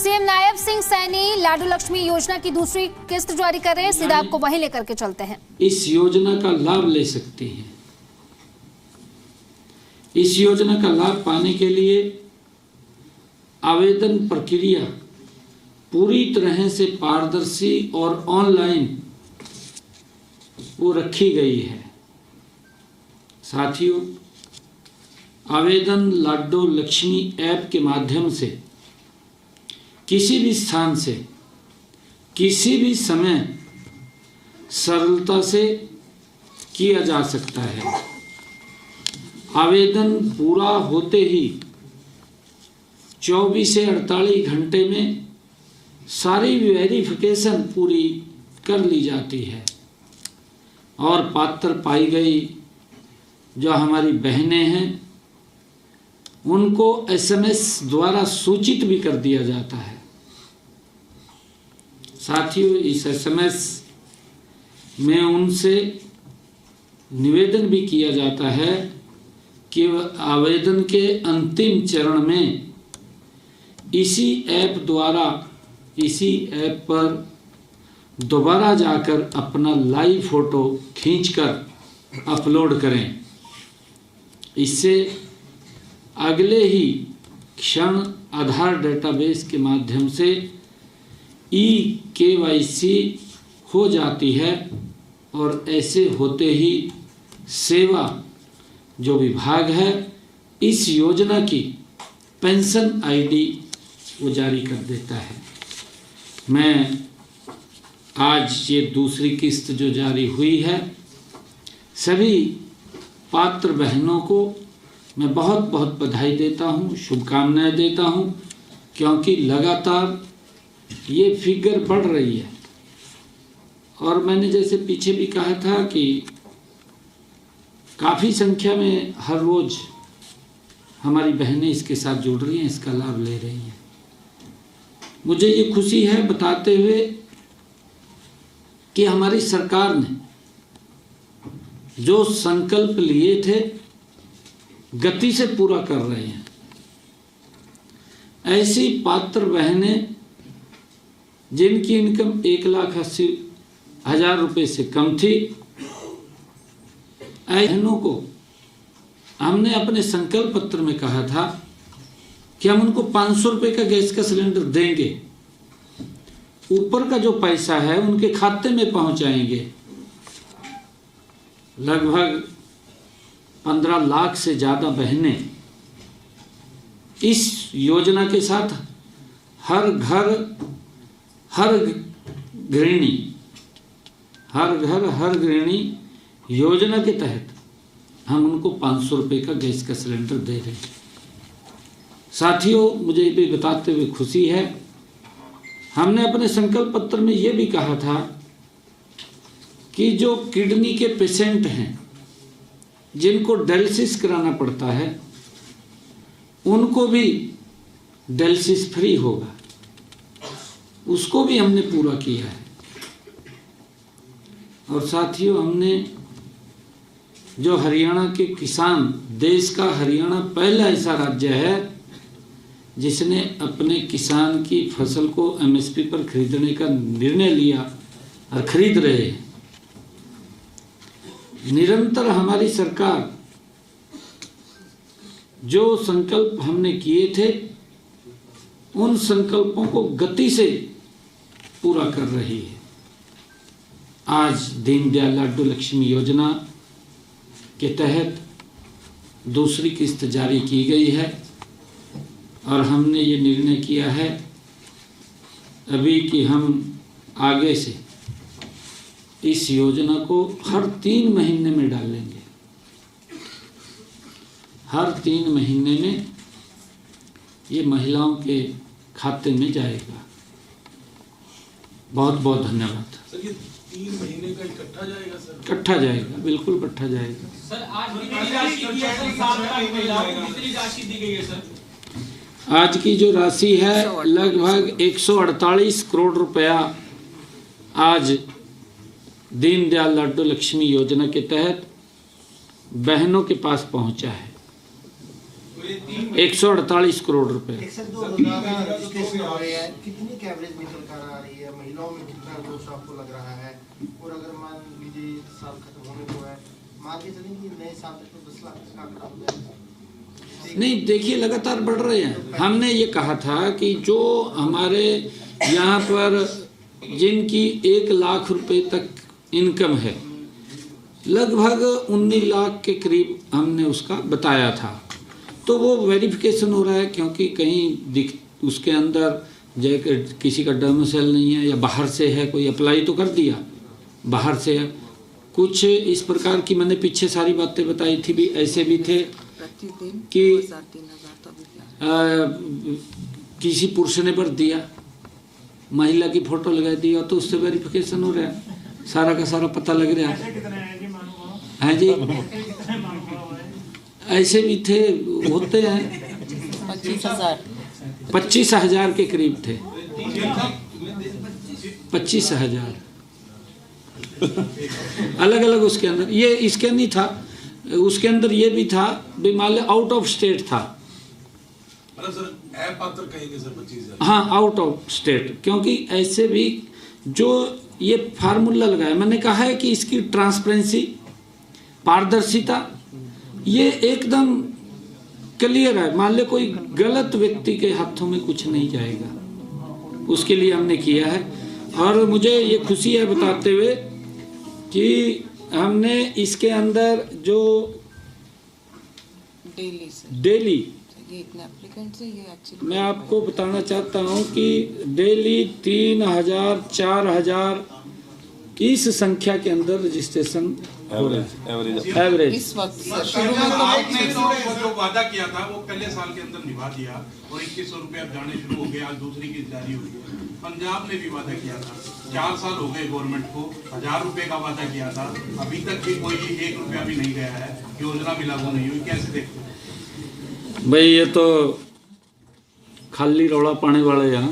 CM Nayab Singh Saini लाडू लक्ष्मी योजना की दूसरी किस्त जारी कर रहे हैं, सीधा आपको वहीं लेकर के चलते हैं। इस योजना का लाभ ले सकते हैं। इस योजना का लाभ पाने के लिए आवेदन प्रक्रिया पूरी तरह से पारदर्शी और ऑनलाइन वो रखी गई है। साथियों, आवेदन लाडू लक्ष्मी ऐप के माध्यम से किसी भी स्थान से किसी भी समय सरलता से किया जा सकता है। आवेदन पूरा होते ही 24 से 48 घंटे में सारी वेरिफिकेशन पूरी कर ली जाती है और पात्र पाई गई जो हमारी बहनें हैं उनको एसएमएस द्वारा सूचित भी कर दिया जाता है। साथियों, इस एसएमएस में उनसे निवेदन भी किया जाता है कि आवेदन के अंतिम चरण में इसी ऐप पर दोबारा जाकर अपना लाइव फोटो खींचकर अपलोड करें। इससे अगले ही क्षण आधार डेटाबेस के माध्यम से KYC हो जाती है और ऐसे होते ही सेवा जो विभाग है इस योजना की पेंशन ID वो जारी कर देता है। मैं आज ये दूसरी किस्त जो जारी हुई है सभी पात्र बहनों को मैं बहुत बहुत बधाई देता हूँ, शुभकामनाएं देता हूँ, क्योंकि लगातार ये फिगर बढ़ रही है। और मैंने जैसे पीछे भी कहा था कि काफ़ी संख्या में हर रोज़ हमारी बहनें इसके साथ जुड़ रही हैं, इसका लाभ ले रही हैं। मुझे ये खुशी है बताते हुए कि हमारी सरकार ने जो संकल्प लिए थे गति से पूरा कर रहे हैं। ऐसी पात्र बहनें जिनकी इनकम 1,80,000 रुपये से कम थी, बहनों को हमने अपने संकल्प पत्र में कहा था कि हम उनको 500 रुपये का गैस का सिलेंडर देंगे, ऊपर का जो पैसा है उनके खाते में पहुंचाएंगे। लगभग 15 लाख से ज़्यादा बहनें इस योजना के साथ हर घर हर गृहिणी योजना के तहत हम उनको 500 रुपये का गैस का सिलेंडर दे रहे हैं। साथियों, मुझे भी बताते हुए खुशी है, हमने अपने संकल्प पत्र में ये भी कहा था कि जो किडनी के पेशेंट हैं जिनको डायलिसिस कराना पड़ता है उनको भी डायलिसिस फ्री होगा, उसको भी हमने पूरा किया है। और साथियों, हमने जो हरियाणा के किसान, देश का हरियाणा पहला ऐसा राज्य है जिसने अपने किसान की फसल को MSP पर खरीदने का निर्णय लिया और खरीद रहे हैं। निरंतर हमारी सरकार जो संकल्प हमने किए थे उन संकल्पों को गति से पूरा कर रही है। आज दीनदयाल लाडू लक्ष्मी योजना के तहत दूसरी किस्त जारी की गई है और हमने ये निर्णय किया है अभी कि हम आगे से इस योजना को हर 3 महीने में डालेंगे। हर 3 महीने में ये महिलाओं के खाते में जाएगा। बहुत बहुत धन्यवाद। सर, ये 3 महीने का इकट्ठा जाएगा सर? इकट्ठा जाएगा, बिल्कुल इकट्ठा जाएगा। सर, आज कितनी राशि दी है सर? 7 लाख महिलाओं को कितनी राशि दी गई है सर? आज की जो राशि है लगभग 148 करोड़ रुपया आज दीनदयाल लाडू लक्ष्मी योजना के तहत बहनों के पास पहुंचा है। पूरे 3 148 करोड़ रुपए। सर, जो रोजाना रजिस्ट्रेशन हो रहे हैं, कितनी की एवरेज निकल कर आ रही है? महिलाओं में कितना दोष आपको लग रहा है? और अगर मान लीजिए साल खत्म होने को है, मान के चलें कि नए साल तक तो 10 लाख का आंकड़ा हो जाएगा। नहीं, देखिए लगातार बढ़ रहे हैं। हमने ये कहा था कि जो हमारे यहाँ पर जिनकी 1 लाख रुपए तक इनकम है, लगभग 19 लाख के करीब हमने उसका बताया था, तो वो वेरिफिकेशन हो रहा है, क्योंकि कहीं उसके अंदर किसी का डोमिसाइल नहीं है या बाहर से है, कोई अप्लाई तो कर दिया बाहर से है। कुछ इस प्रकार की मैंने पीछे सारी बातें बताई थी भी, ऐसे भी थे कि किसी पुरुष ने भर दिया, महिला की फोटो लगा दिया, तो उससे वेरिफिकेशन हो रहा है, सारा का सारा पता लग रहा है। हाँ जी, ऐसे भी थे, होते हैं। 25,000 के करीब थे, 25,000 अलग अलग। उसके अंदर ये इसके नहीं था, उसके अंदर ये भी था भी, मान लो आउट ऑफ स्टेट था। मतलब सर अपात्र कहेंगे सर 25,000। हाँ, आउट ऑफ स्टेट, क्योंकि ऐसे भी जो ये फार्मूला लगाया, मैंने कहा है कि इसकी ट्रांसपेरेंसी, पारदर्शिता, ये एकदम क्लियर है। मान लो कोई गलत व्यक्ति के हाथों में कुछ नहीं जाएगा, उसके लिए हमने किया है। और मुझे ये खुशी है बताते हुए कि हमने इसके अंदर जो डेली मैं आपको बताना चाहता हूँ कि डेली 3,000 4,000 इस संख्या के अंदर रजिस्ट्रेशन हो रहा है एवरेज इस वक्त। आपने तो जो वादा किया था वो पहले साल के अंदर निभा दिया और 2100 रुपये अब जाने शुरू हो गए। आज दूसरी की जारी हुई है। पंजाब ने भी वादा किया था, 4 साल हो गए गवर्नमेंट को, 1000 रुपये का वादा किया था, अभी तक भी कोई 1 रुपया भी नहीं गया है, योजना भी लागू नहीं हुई। कैसे देखते हैं भाई? ये तो खाली रौला पाने वाले हैं।